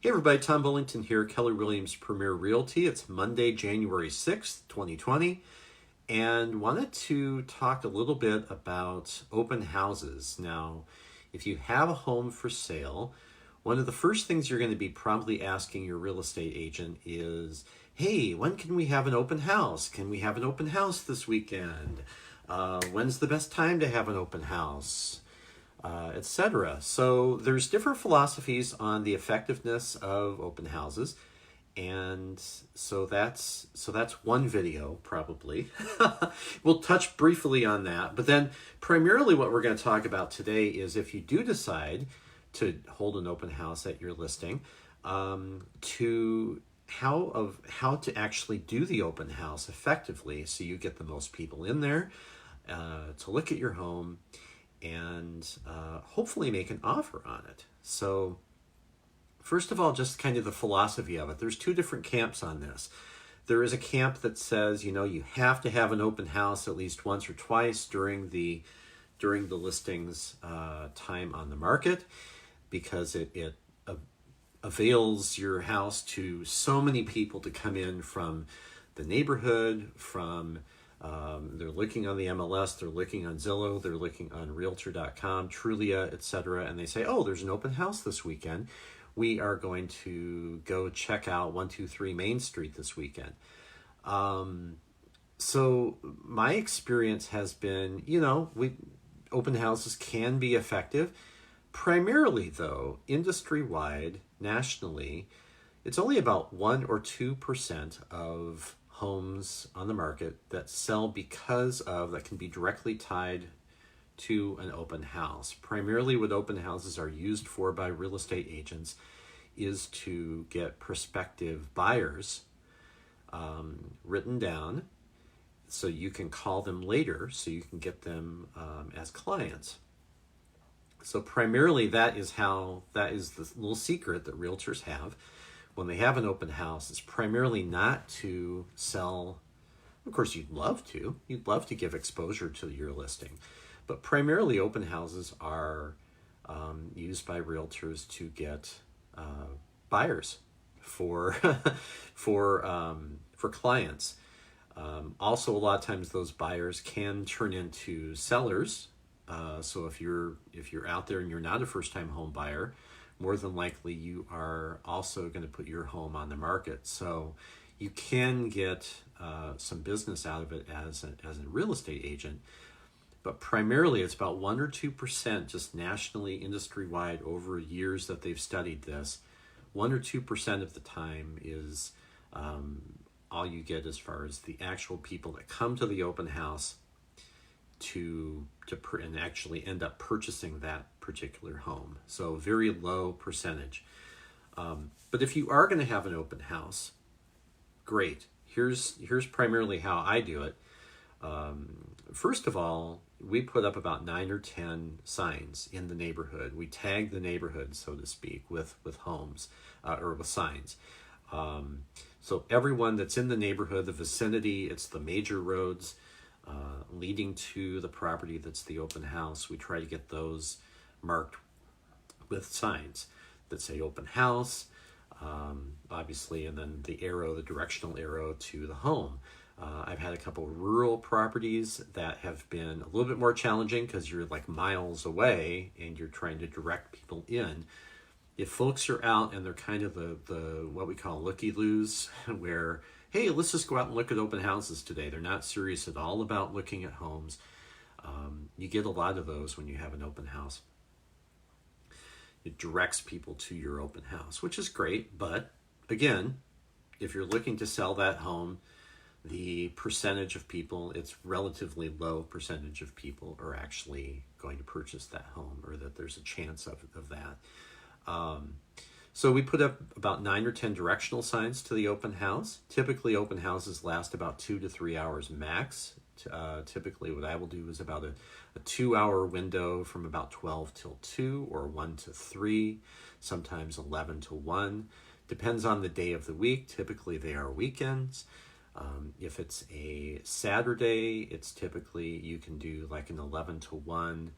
Hey everybody, Tom Bullington here, Keller Williams Premier Realty. It's Monday, January 6th, 2020, and wanted to talk a little bit about open houses. Now, if you have a home for sale, one of the first things you're going to be probably asking your real estate agent is, hey, when can we have an open house? Can we have an open house this weekend? When's the best time to have an open house? Etc. So there's different philosophies on the effectiveness of open houses, and so that's one video probably. We'll touch briefly on that, but then primarily what we're going to talk about today is if you do decide to hold an open house at your listing, to how to actually do the open house effectively so you get the most people in there to look at your home and hopefully make an offer on it. So first of all, just kind of the philosophy of it. There's two different camps on this. There is a camp that says, you have to have an open house at least once or twice during the listings time on the market, because it avails your house to so many people to come in from the neighborhood, from they're looking on the MLS, they're looking on Zillow, they're looking on Realtor.com, Trulia, etc. And they say, oh, there's an open house this weekend. We are going to go check out 123 Main Street this weekend. So my experience has been, open houses can be effective. Primarily, though, industry-wide, nationally, it's only about 1 or 2% of homes on the market that sell that can be directly tied to an open house. Primarily what open houses are used for by real estate agents is to get prospective buyers written down so you can call them later, so you can get them as clients. So primarily that is the little secret that realtors have when they have an open house. It's primarily not to sell. Of course, you'd love to give exposure to your listing, but primarily open houses are used by realtors to get buyers for for clients. Also, a lot of times those buyers can turn into sellers. So if you're out there and you're not a first-time home buyer, more than likely you are also going to put your home on the market. So you can get some business out of it as a real estate agent, but primarily it's about 1 or 2% just nationally, industry-wide, over years that they've studied this. 1 or 2% of the time is all you get as far as the actual people that come to the open house and actually end up purchasing that particular home. So very low percentage. But if you are going to have an open house, great. Here's primarily how I do it. First of all, we put up about 9 or 10 signs in the neighborhood. We tag the neighborhood, so to speak, with homes or with signs. So everyone that's in the neighborhood, the vicinity, it's the major roads leading to the property that's the open house. We try to get those marked with signs that say open house, obviously, and then the directional arrow to the home. I've had a couple of rural properties that have been a little bit more challenging because you're like miles away and you're trying to direct people in. If folks are out and they're kind of the what we call looky-loos, where, hey, let's just go out and look at open houses today. They're not serious at all about looking at homes. You get a lot of those when you have an open house. It directs people to your open house, which is great. But again, if you're looking to sell that home, the percentage of people, it's relatively low percentage of people are actually going to purchase that home, or that there's a chance of that. So we put up about 9 or 10 directional signs to the open house. Typically, open houses last about 2 to 3 hours max. Typically, what I will do is about a 2-hour window from about 12 till 2 or 1 to 3, sometimes 11 to 1. Depends on the day of the week. Typically, they are weekends. If it's a Saturday, it's typically, you can do like an 11 to 1.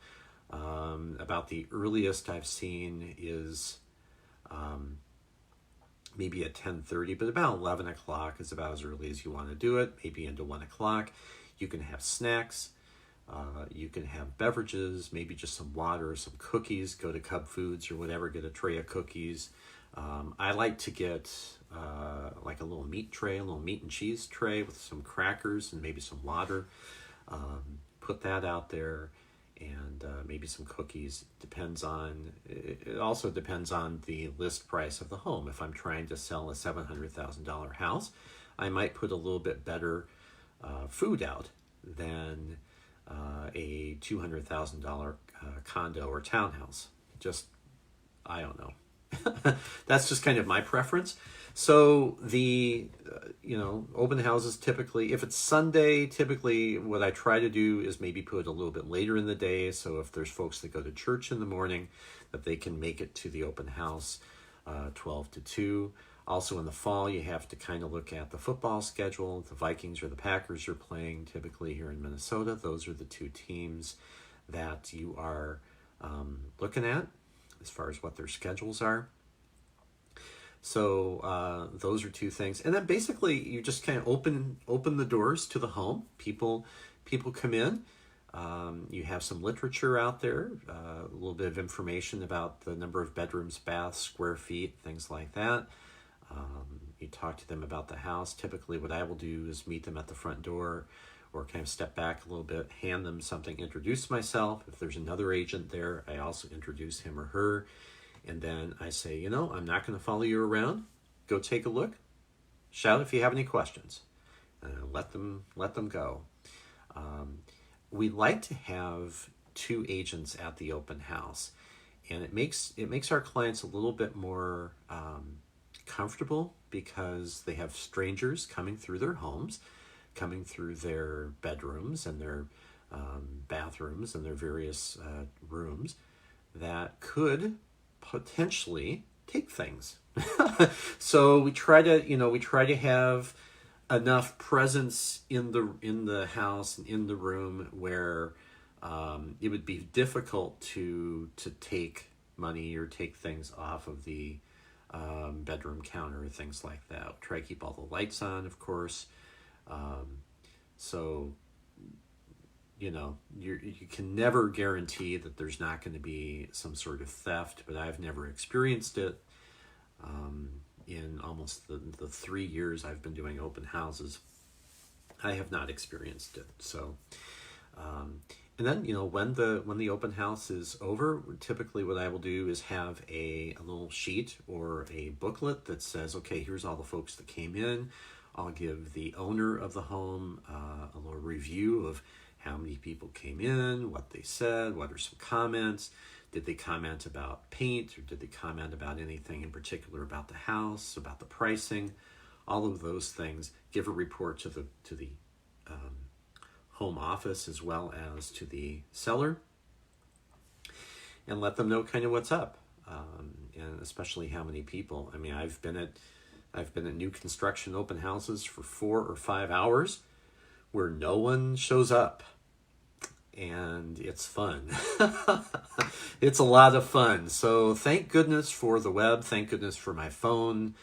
About the earliest I've seen is maybe at 10:30, but about 11 o'clock is about as early as you want to do it, maybe into 1 o'clock. You can have snacks, you can have beverages, maybe just some water, some cookies. Go to Cub Foods or whatever, get a tray of cookies. I like to get like a little meat tray, a little meat and cheese tray with some crackers and maybe some water. Put that out there, and maybe some cookies. It also depends on the list price of the home. If I'm trying to sell a $700,000 house, I might put a little bit better food out than a $200,000 condo or townhouse. I don't know. That's just kind of my preference. So the open houses, typically, if it's Sunday, typically what I try to do is maybe put a little bit later in the day. So if there's folks that go to church in the morning, that they can make it to the open house 12 to 2. Also in the fall, you have to kind of look at the football schedule. The Vikings or the Packers are playing typically here in Minnesota. Those are the two teams that you are looking at as far as what their schedules are. So those are two things. And then basically you just kind of open the doors to the home. People come in. You have some literature out there, a little bit of information about the number of bedrooms, baths, square feet, things like that. You talk to them about the house. Typically what I will do is meet them at the front door or kind of step back a little bit, hand them something, introduce myself. If there's another agent there, I also introduce him or her. And then I say, I'm not going to follow you around. Go take a look. Shout if you have any questions. Let them go. We like to have two agents at the open house, and it makes our clients a little bit more comfortable because they have strangers coming through their homes, coming through their bedrooms and their bathrooms and their various rooms that could potentially take things. So we try to have enough presence in the house and in the room where it would be difficult to take money or take things off of the bedroom counter or things like that. Try to keep all the lights on, of course. So you can never guarantee that there's not going to be some sort of theft, but I've never experienced it. In almost the 3 years I've been doing open houses, I have not experienced it. So, and then when the open house is over, typically what I will do is have a little sheet or a booklet that says, okay, here's all the folks that came in. I'll give the owner of the home a little review of how many people came in, what they said, what are some comments. Did they comment about paint, or did they comment about anything in particular about the house, about the pricing? All of those things. Give a report to the home office as well as to the seller, and let them know kind of what's up, and especially how many people. I mean, I've been at new construction open houses for 4 or 5 hours where no one shows up. And it's fun. It's a lot of fun. So thank goodness for the web. Thank goodness for my phone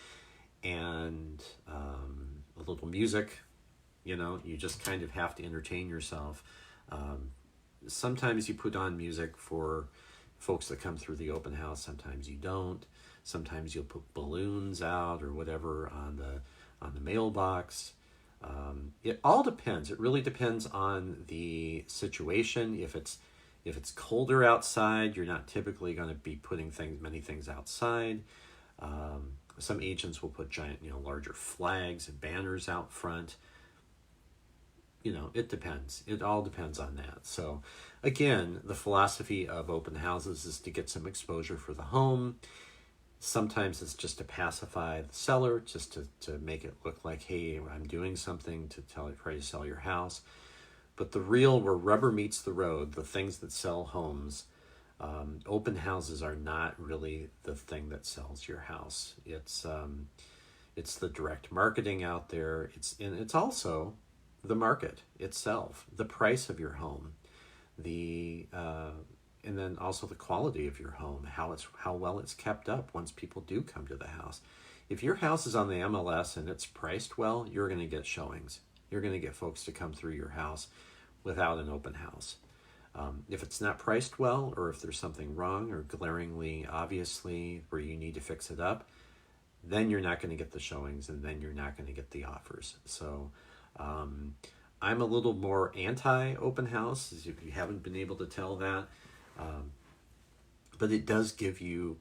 and a little music. You just kind of have to entertain yourself. Sometimes you put on music for folks that come through the open house. Sometimes you don't. Sometimes you'll put balloons out or whatever on the mailbox. It all depends. It really depends on the situation. If it's colder outside, you're not typically going to be putting many things outside. Some agents will put giant, larger flags and banners out front. It depends. It all depends on that. So again, the philosophy of open houses is to get some exposure for the home. Sometimes it's just to pacify the seller, just to make it look like, hey, I'm doing something to try to sell your house. But where rubber meets the road, the things that sell homes, open houses are not really the thing that sells your house. It's the direct marketing out there. It's also the market itself, the price of your home, the And then also the quality of your home, how well it's kept up once people do come to the house. If your house is on the MLS and it's priced well, you're going to get showings. You're going to get folks to come through your house without an open house. If it's not priced well, or if there's something wrong or glaringly, obviously, where you need to fix it up, then you're not going to get the showings, and then you're not going to get the offers. So I'm a little more anti-open house, if you haven't been able to tell that. But it does give you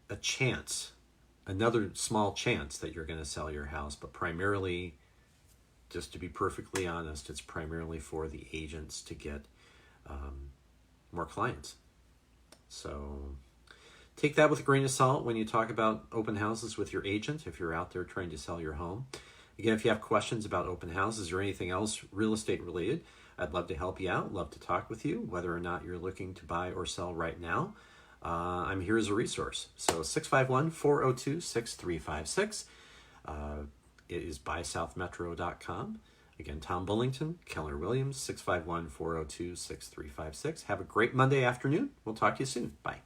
a chance, another small chance that you're going to sell your house, but primarily, just to be perfectly honest, it's primarily for the agents to get more clients. So take that with a grain of salt when you talk about open houses with your agent, if you're out there trying to sell your home. Again, if you have questions about open houses or anything else real estate related, I'd love to help you out, love to talk with you, whether or not you're looking to buy or sell right now. I'm here as a resource. So 651-402-6356. It is buysouthmetro.com. Again, Tom Bullington, Keller Williams, 651-402-6356. Have a great Monday afternoon. We'll talk to you soon. Bye.